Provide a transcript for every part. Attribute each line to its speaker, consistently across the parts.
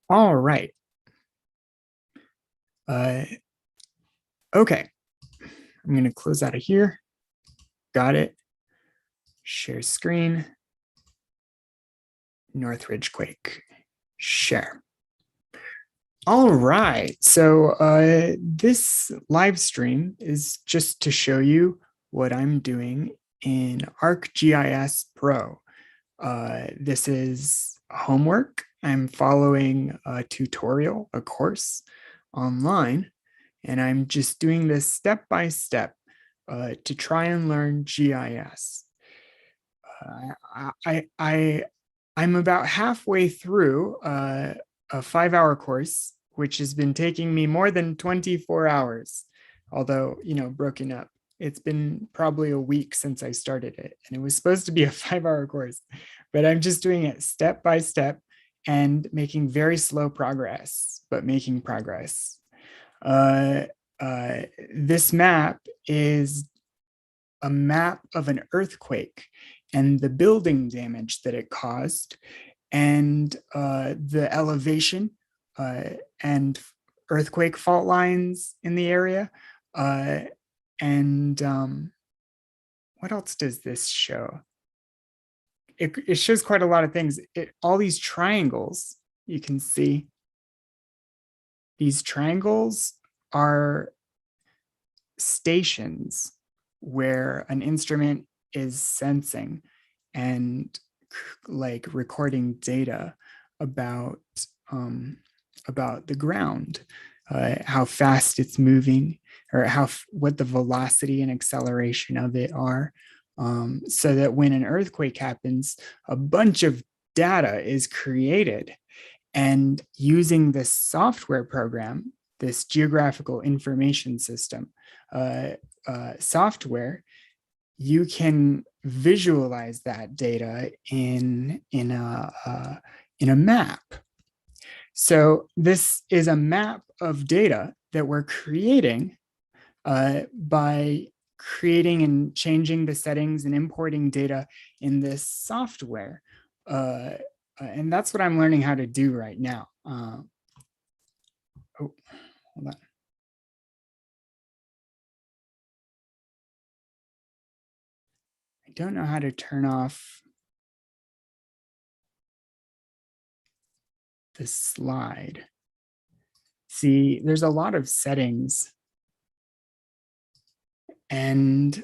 Speaker 1: All right. Okay. I'm going to close out of here. Got it. Share screen. Northridge Quake. Share. All right. So this live stream is just to show you what I'm doing in ArcGIS Pro. This is homework. I'm following a tutorial, a course online, and I'm just doing this step by step to try and learn GIS. I'm about halfway through a 5-hour course, which has been taking me more than 24 hours, although, broken up. It's been probably a week since I started it, and it was supposed to be a 5-hour course, but I'm just doing it step by step and making very slow progress, but making progress. This map is a map of an earthquake and the building damage that it caused, and the elevation and earthquake fault lines in the area. And what else does this show? It shows quite a lot of things. All these triangles, you can see. These triangles are stations where an instrument is sensing and like recording data about the ground, how fast it's moving, or what the velocity and acceleration of it are, so that when an earthquake happens, a bunch of data is created. And using this software program, this geographical information system software, you can visualize that data in a map. So this is a map of data that we're creating by creating and changing the settings and importing data in this software. And that's what I'm learning how to do right now. Oh, hold on. I don't know how to turn off the slide. See, there's a lot of settings, and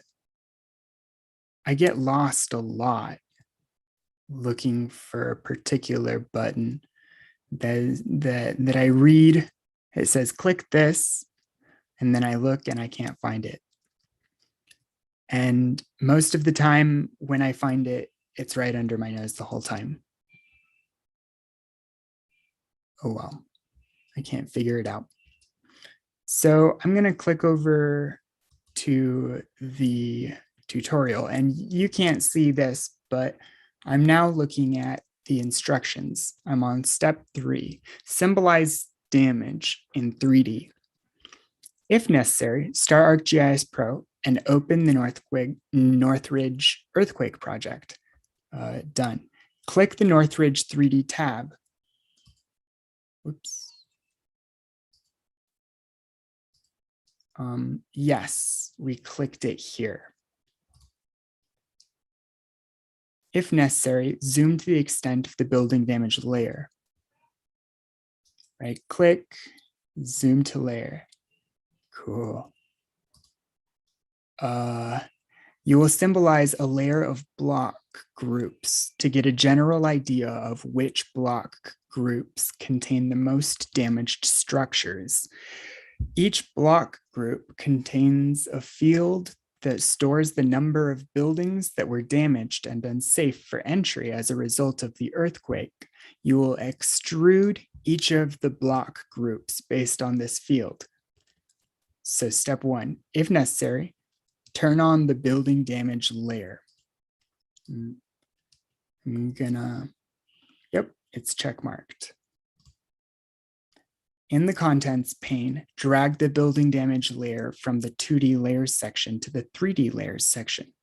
Speaker 1: I get lost a lot looking for a particular button that I read. It says click this, and then I look and I can't find it. And most of the time when I find it, it's right under my nose the whole time. Oh well, I can't figure it out. So I'm going to click over to the tutorial, and you can't see this, but I'm now looking at the instructions. I'm on step 3, symbolize damage in 3D. If necessary, start ArcGIS Pro and open the Northridge earthquake project. Done. Click the Northridge 3D tab. Oops. Yes, we clicked it here. If necessary, zoom to the extent of the building damage layer. Right click, zoom to layer. Cool. You will symbolize a layer of block groups to get a general idea of which block groups contain the most damaged structures. Each block group contains a field that stores the number of buildings that were damaged and unsafe for entry as a result of the earthquake. You will extrude each of the block groups based on this field. So step 1, if necessary, turn on the building damage layer. I'm gonna, yep, it's checkmarked. In the contents pane, drag the building damage layer from the 2D layers section to the 3D layers section,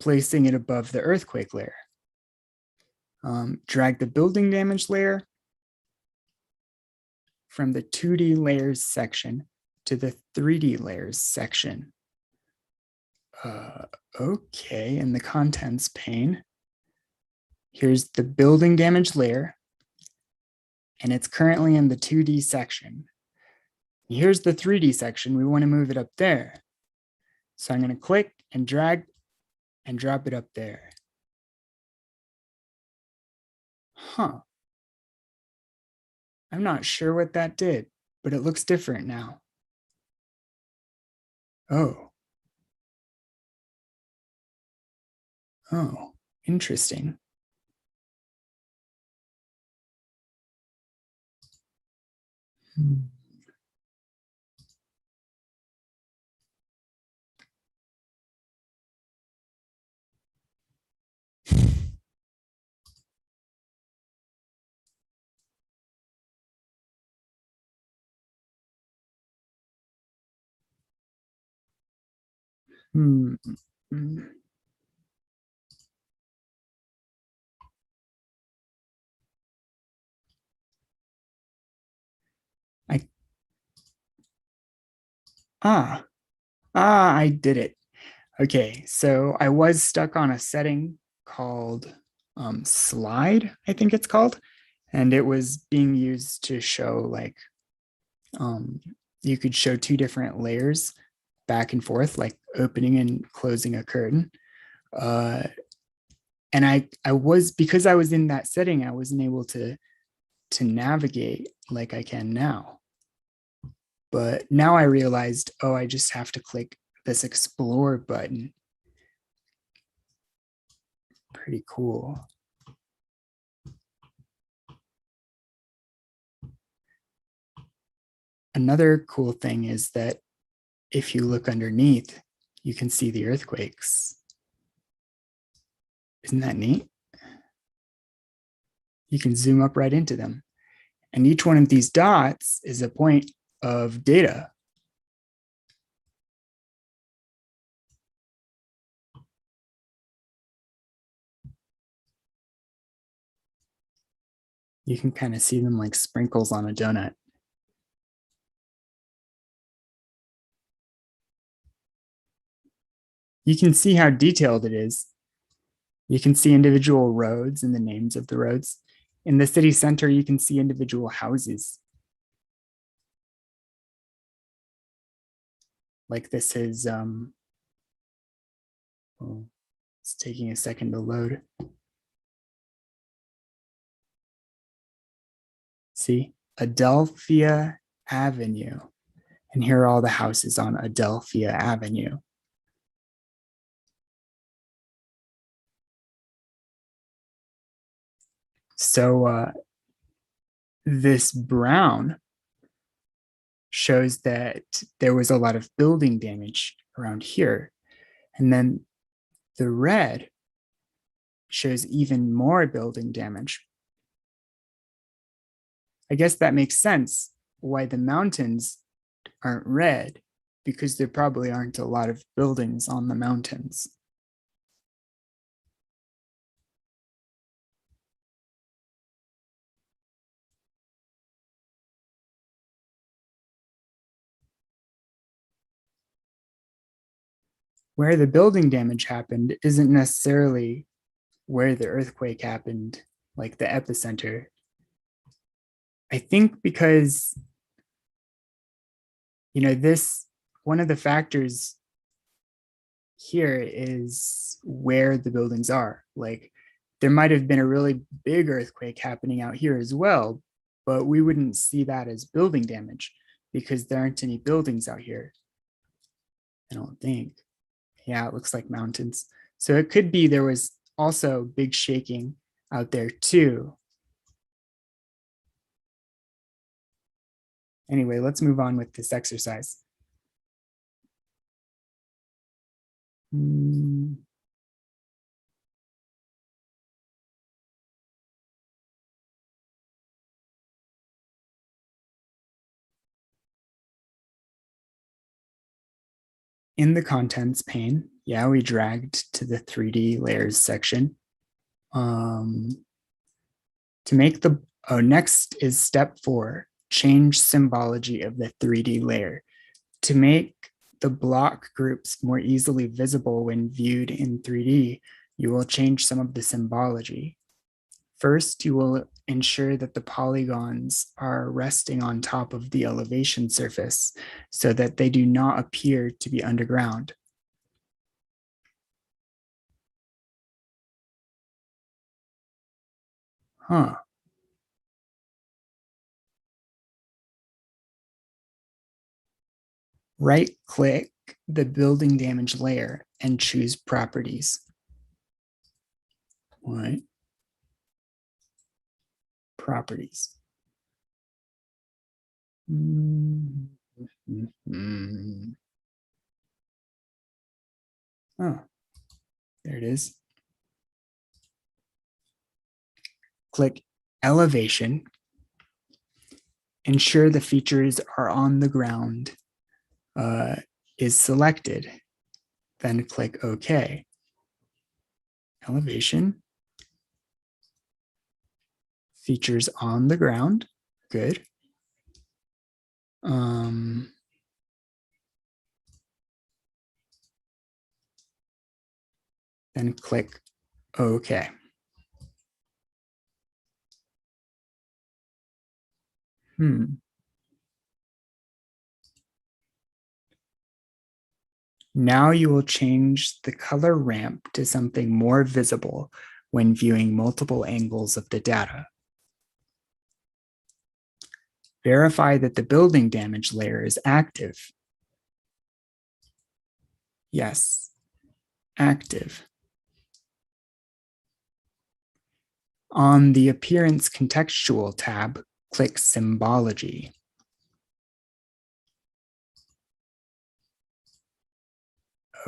Speaker 1: placing it above the earthquake layer. Drag the building damage layer from the 2D layers section to the 3D layers section. Okay, in the contents pane, here's the building damage layer, and it's currently in the 2D section. Here's the 3D section. We want to move it up there. So I'm going to click and drag and drop it up there. Huh. I'm not sure what that did, but it looks different now. Oh. Oh, interesting. Hmm. I I did it. Okay, so I was stuck on a setting called slide, I think it's called, and it was being used to show like you could show two different layers back and forth, like opening and closing a curtain. And I was, because I was in that setting, I wasn't able to navigate like I can now. But now I realized, oh, I just have to click this explore button. Pretty cool. Another cool thing is that if you look underneath, you can see the earthquakes. Isn't that neat? You can zoom up right into them. And each one of these dots is a point of data. You can kind of see them like sprinkles on a donut. You can see how detailed it is. You can see individual roads and the names of the roads. In the city center, you can see individual houses. Like this is, well, it's taking a second to load. See, Adelphia Avenue. And here are all the houses on Adelphia Avenue. So this brown shows that there was a lot of building damage around here. And then the red shows even more building damage. I guess that makes sense why the mountains aren't red, because there probably aren't a lot of buildings on the mountains. Where the building damage happened isn't necessarily where the earthquake happened, like the epicenter. I think because, this, one of the factors here is where the buildings are. Like there might have been a really big earthquake happening out here as well, but we wouldn't see that as building damage because there aren't any buildings out here. I don't think. Yeah, it looks like mountains. So it could be there was also big shaking out there too. Anyway, let's move on with this exercise. In the contents pane, yeah, we dragged to the 3D layers section. To make the, next is step 4, change symbology of the 3D layer. To make the block groups more easily visible when viewed in 3D, you will change some of the symbology. First, you will ensure that the polygons are resting on top of the elevation surface so that they do not appear to be underground. Right-click the building damage layer and choose Properties. What? Properties. Oh, there it is. Click Elevation. Ensure the features are on the ground is selected. Then click OK. Elevation. Features on the ground. Good. Then click OK. Now you will change the color ramp to something more visible when viewing multiple angles of the data. Verify that the building damage layer is active. Yes, active. On the Appearance Contextual tab, click Symbology.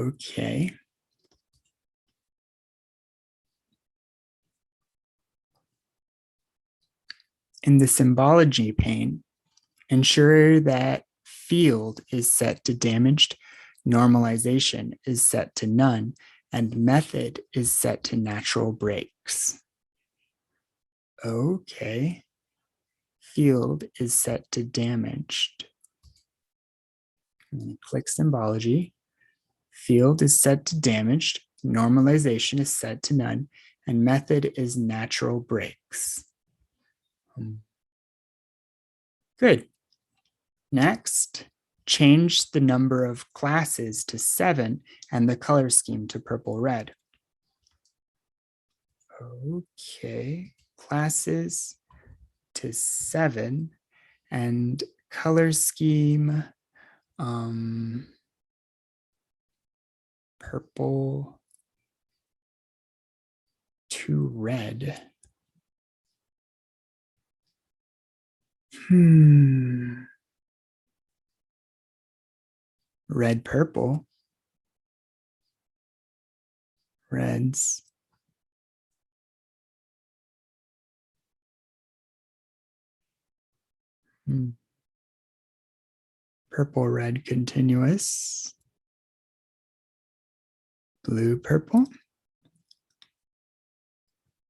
Speaker 1: Okay. In the Symbology pane, ensure that Field is set to Damaged, Normalization is set to None, and Method is set to Natural Breaks. Okay. Field is set to Damaged. Click Symbology. Field is set to Damaged, Normalization is set to None, and Method is Natural Breaks. Good. Next, change the number of classes to 7 and the color scheme to purple-red. Okay, classes to 7 and color scheme purple to red. Red, purple. Reds. Purple, red, continuous. Blue, purple.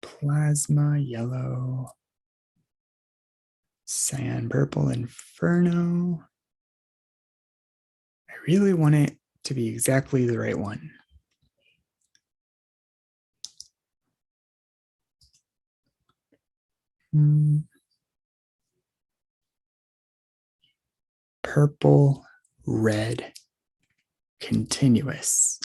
Speaker 1: Plasma, yellow. Cyan, purple, inferno. I really want it to be exactly the right one. Purple, red, continuous.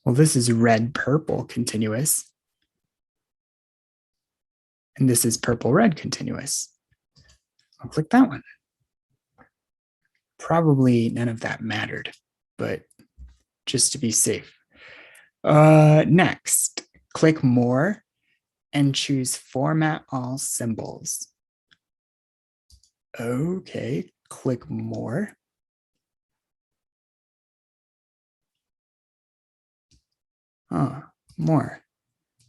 Speaker 1: Well, this is red, purple, continuous. And this is purple, red, continuous. I'll click that one. Probably none of that mattered, but just to be safe. Next, click More and choose Format All Symbols. Okay, click More. More.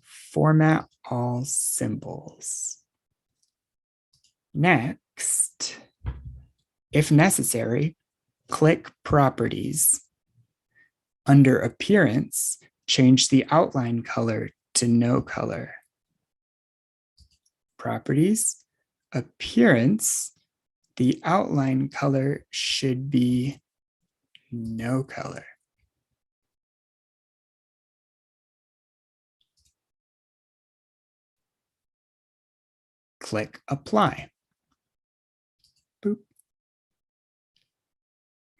Speaker 1: Format all symbols. Next, if necessary, Click Properties. Under Appearance, change the outline color to no color. Properties, Appearance, the outline color should be no color. Click Apply. Boop.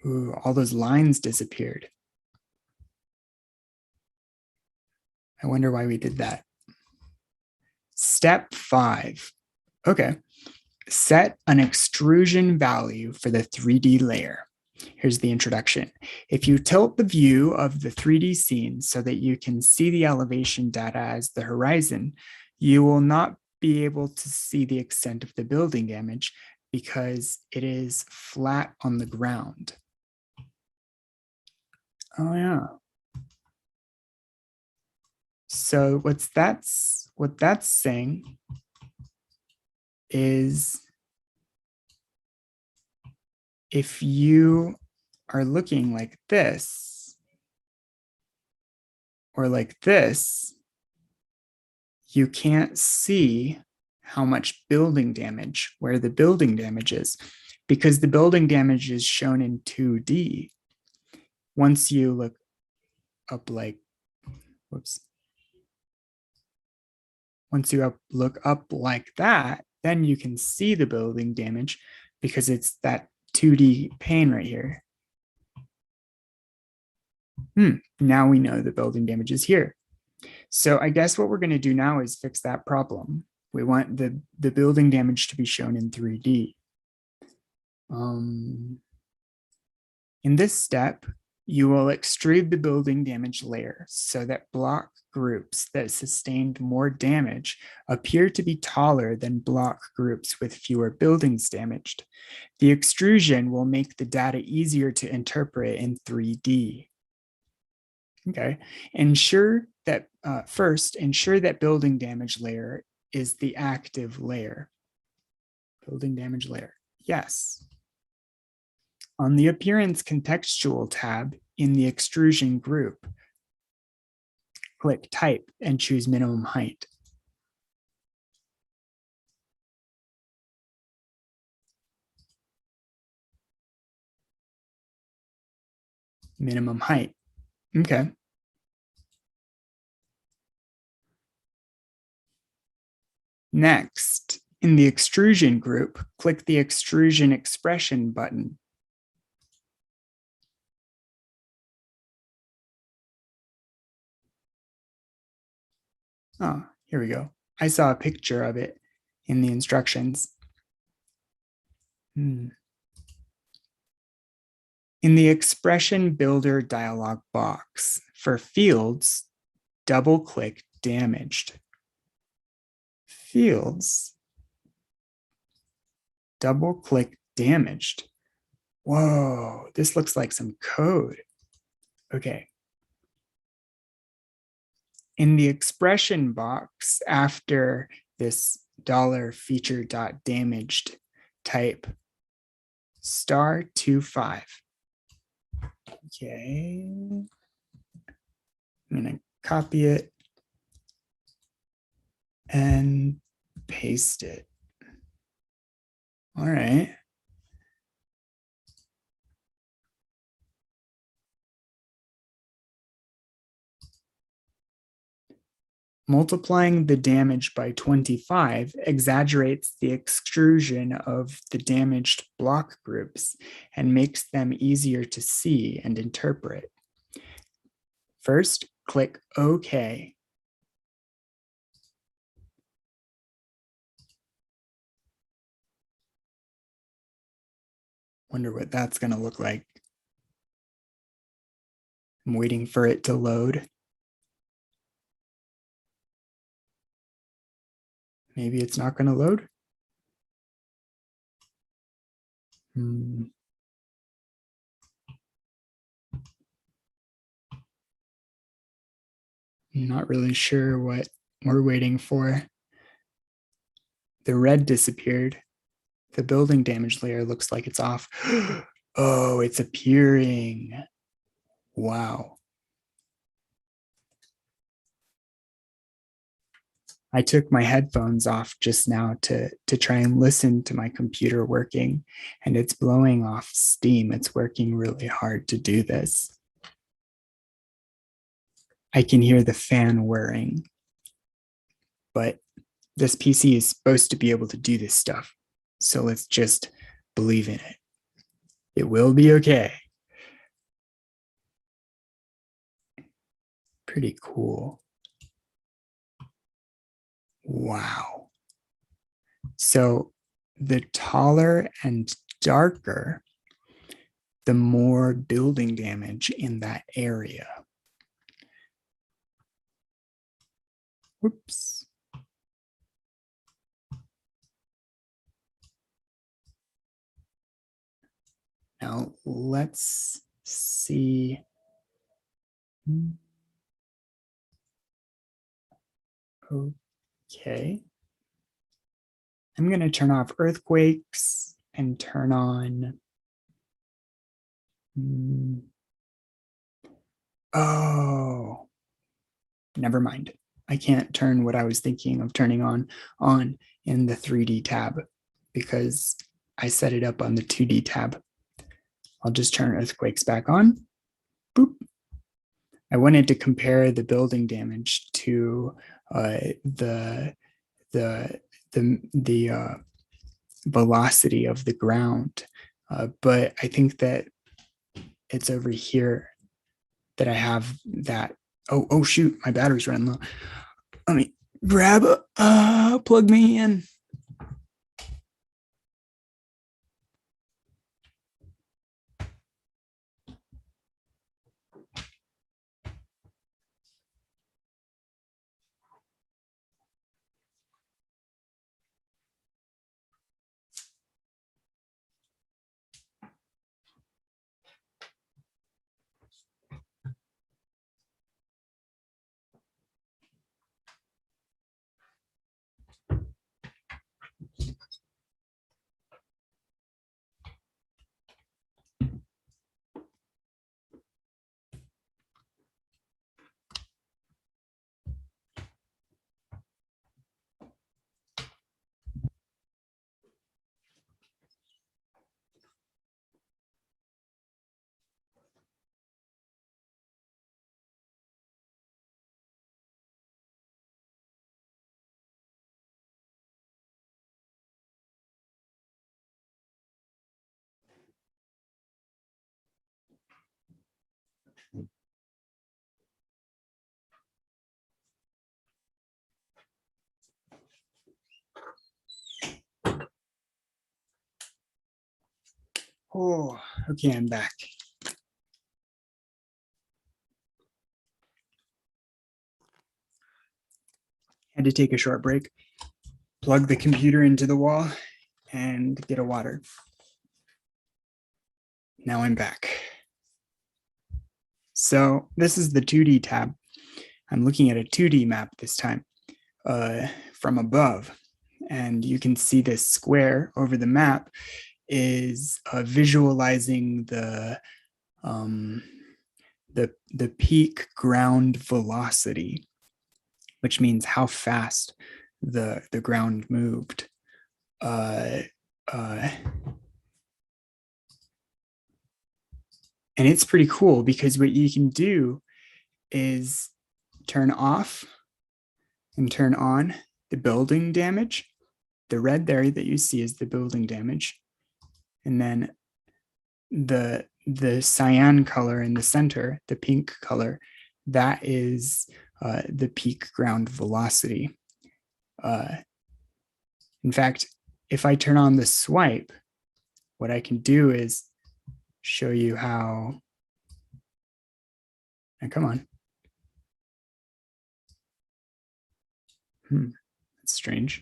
Speaker 1: Ooh, all those lines disappeared. I wonder why we did that. Step 5. Okay. Set an extrusion value for the 3D layer. Here's the introduction. If you tilt the view of the 3D scene so that you can see the elevation data as the horizon, you will not be able to see the extent of the building damage because it is flat on the ground. Oh yeah. So what that's saying is if you are looking like this or like this, you can't see how much building damage, where the building damage is, because the building damage is shown in 2D. Once you look up like, whoops. Once you look up like that, then you can see the building damage because it's that 2D pane right here. Now we know the building damage is here. So I guess what we're going to do now is fix that problem. We want the building damage to be shown in 3D. In this step, you will extrude the building damage layer so that block groups that sustained more damage appear to be taller than block groups with fewer buildings damaged. The extrusion will make the data easier to interpret in 3D. Okay, first, ensure that building damage layer is the active layer. Building damage layer, yes. On the Appearance Contextual tab in the Extrusion group, click Type and choose Minimum Height. Minimum height. Okay. Next, in the Extrusion group, click the Extrusion Expression button. Oh, here we go. I saw a picture of it in the instructions. In the Expression Builder dialog box, for fields, double-click Damaged. Fields, double-click Damaged. Whoa, this looks like some code. Okay. In the expression box, after this $feature.damaged, type *25. Okay. I'm going to copy it and paste it. All right. Multiplying the damage by 25 exaggerates the extrusion of the damaged block groups and makes them easier to see and interpret. First, click OK. Wonder what that's going to look like. I'm waiting for it to load. Maybe it's not going to load. I'm not really sure what we're waiting for. The red disappeared. The building damage layer looks like it's off. Oh, it's appearing. Wow. I took my headphones off just now to try and listen to my computer working, and it's blowing off steam. It's working really hard to do this. I can hear the fan whirring, but this PC is supposed to be able to do this stuff. So let's just believe in it. It will be okay. Pretty cool. Wow. So the taller and darker, the more building damage in that area. Whoops. Now let's see. Okay. I'm going to turn off earthquakes and turn on. Oh, never mind. I can't turn what I was thinking of turning on in the 3D tab because I set it up on the 2D tab. I'll just turn earthquakes back on. Boop. I wanted to compare the building damage to the velocity of the ground, but I think that it's over here that I have that. Oh shoot, my battery's running low. Let me grab plug me in. Oh, okay, I'm back. Had to take a short break, plug the computer into the wall, and get a water. Now I'm back. So this is the 2D tab. I'm looking at a 2D map this time from above. And you can see this square over the map is visualizing the peak ground velocity, which means how fast the ground moved. And it's pretty cool because what you can do is turn off and turn on the building damage. The red there that you see is the building damage. And then the cyan color in the center, the pink color, that is the peak ground velocity. In fact, if I turn on the swipe, what I can do is show you how. Now, come on. That's strange.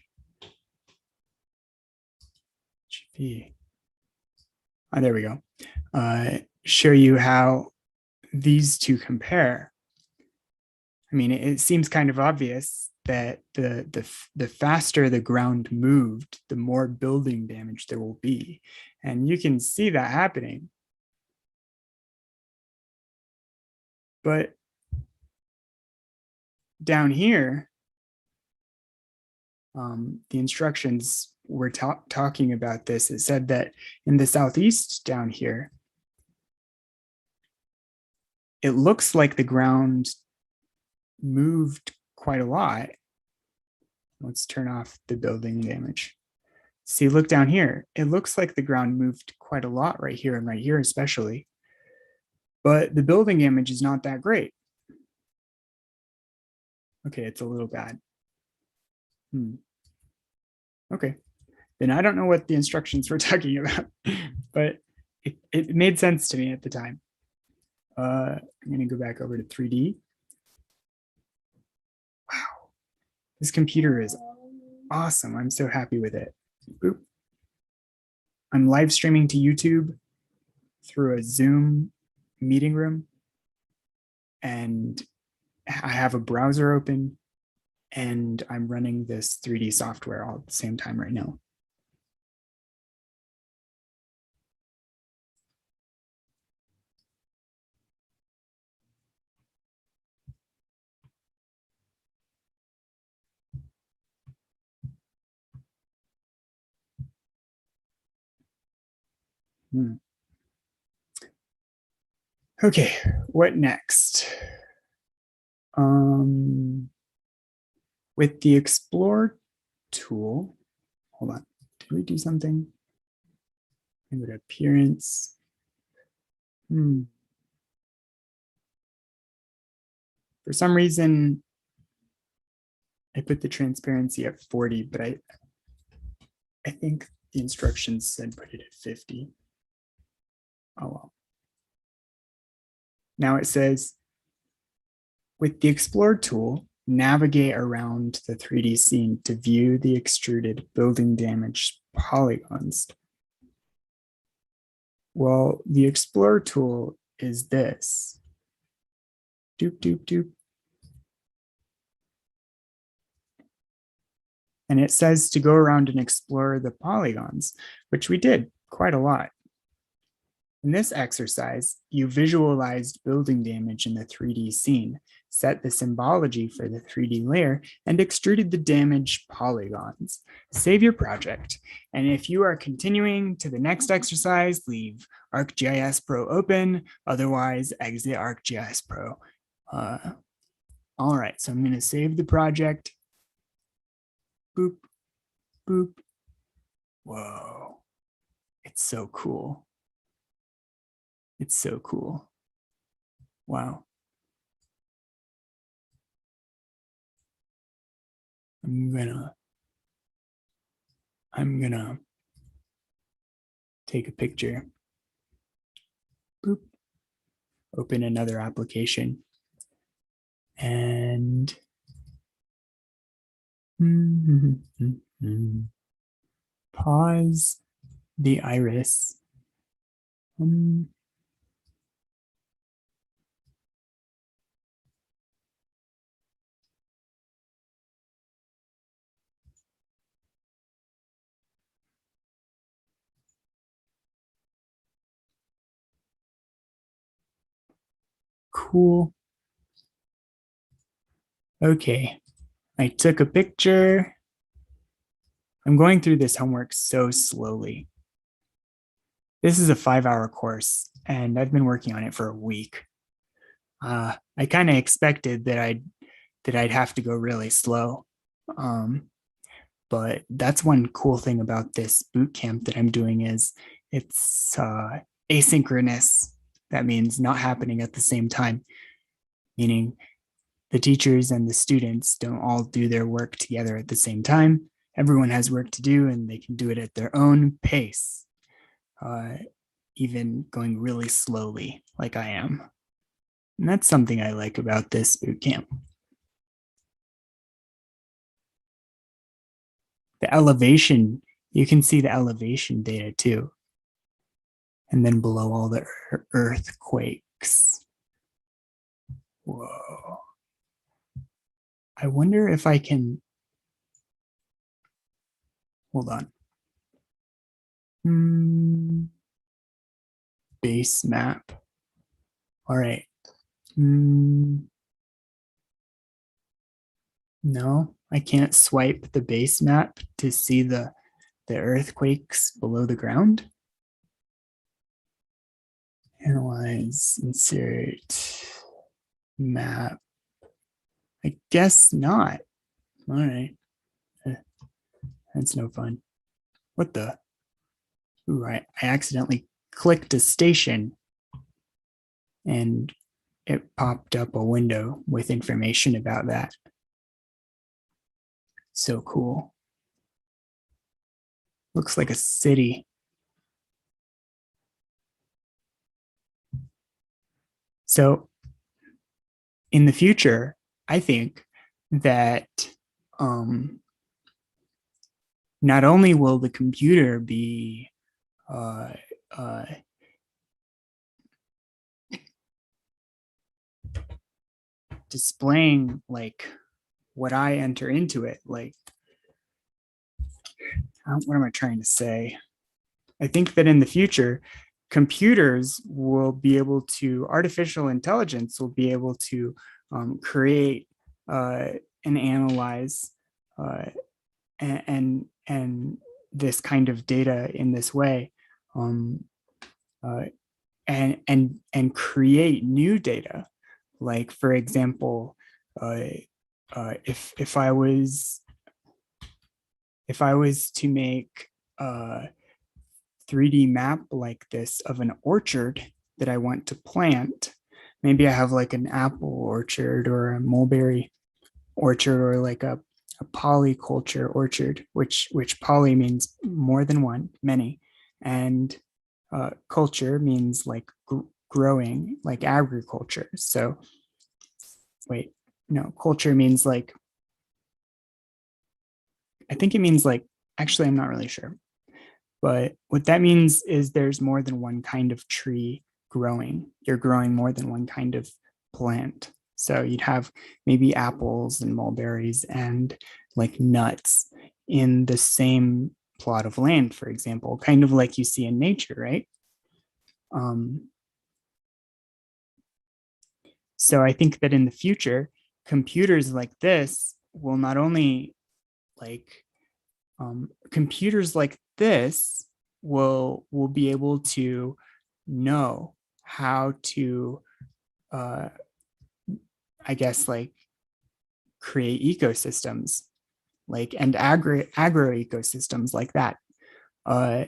Speaker 1: Oh, there we go. Show you how these two compare. I mean, it seems kind of obvious that the faster the ground moved, the more building damage there will be. And you can see that happening But down here, the instructions were talking about this. It said that in the southeast down here, it looks like the ground moved quite a lot. Let's turn off the building damage. See, look down here. It looks like the ground moved quite a lot right here and right here especially. But the building damage is not that great. Okay, it's a little bad. Okay, then I don't know what the instructions were talking about, but it made sense to me at the time. I'm gonna go back over to 3D. Wow, this computer is awesome. I'm so happy with it. Boop. I'm live streaming to YouTube through a Zoom meeting room, and I have a browser open, and I'm running this 3D software all at the same time right now. Okay, what next? With the Explore tool, hold on, did we do something? Go to appearance. For some reason, I put the transparency at 40, but I think the instructions said put it at 50. Oh well. Now it says, with the Explore tool, navigate around the 3D scene to view the extruded building damage polygons. Well, the Explore tool is this. Doop, doop, doop. And it says to go around and explore the polygons, which we did quite a lot. In this exercise, you visualized building damage in the 3D scene, set the symbology for the 3D layer, and extruded the damaged polygons. Save your project. And if you are continuing to the next exercise, leave ArcGIS Pro open. Otherwise, exit ArcGIS Pro. All right, so I'm going to save the project. Boop, boop. Whoa, it's so cool. It's so cool. Wow. I'm gonna take a picture. Boop. Open another application. And pause the iris. Cool. Okay, I took a picture. I'm going through this homework so slowly. This is a 5-hour course, and I've been working on it for a week. I kind of expected that I'd have to go really slow. But that's one cool thing about this boot camp that I'm doing is it's asynchronous. That means not happening at the same time, meaning the teachers and the students don't all do their work together at the same time. Everyone has work to do and they can do it at their own pace, even going really slowly like I am. And that's something I like about this boot camp. The elevation, you can see the elevation data too. And then below all the earthquakes. Whoa. I wonder if I can, hold on. Base map. All right. No, I can't swipe the base map to see the earthquakes below the ground. Analyze, insert, map. I guess not. All right. That's no fun. What the? Ooh, I accidentally clicked a station and it popped up a window with information about that. So cool. Looks like a city. So in the future, I think that not only will the computer be displaying like what I enter into it, like what am I trying to say? I think that in the future, computers will be able to, artificial intelligence will be able to create and analyze and this kind of data in this way, and create new data. Like for example, if I was to make a 3D map like this of an orchard that I want to plant, maybe I have like an apple orchard or a mulberry orchard or like a polyculture orchard, which poly means more than one, many, and culture means like growing, like agriculture. So wait, no, culture means like, I think it means like, actually, I'm not really sure. But what that means is there's more than one kind of tree growing. You're growing more than one kind of plant. So you'd have maybe apples and mulberries and like nuts in the same plot of land, for example, kind of like you see in nature, right? So I think that in the future, computers like this will not only like computers like this will be able to know how to I guess like create ecosystems like and agro ecosystems like that uh,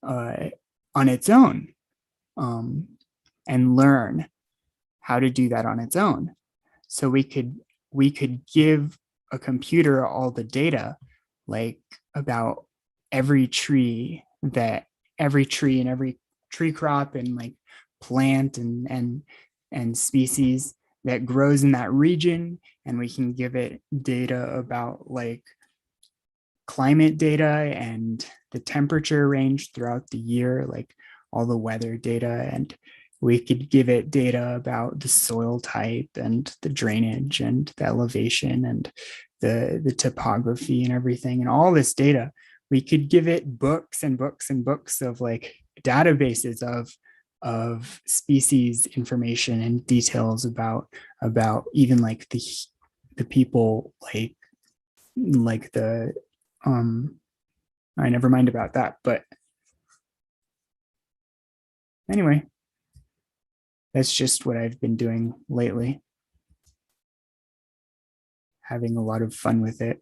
Speaker 1: uh, on its own, and learn how to do that on its own. So we could give a computer all the data like about every tree and every tree crop and like plant and species that grows in that region, and we can give it data about like climate data and the temperature range throughout the year, like all the weather data, and we could give it data about the soil type and the drainage and the elevation and the topography and everything, and all this data. We could give it books and books and books of like databases of species information and details about even like the people, like the I never mind about that. But anyway, that's just what I've been doing lately. Having a lot of fun with it.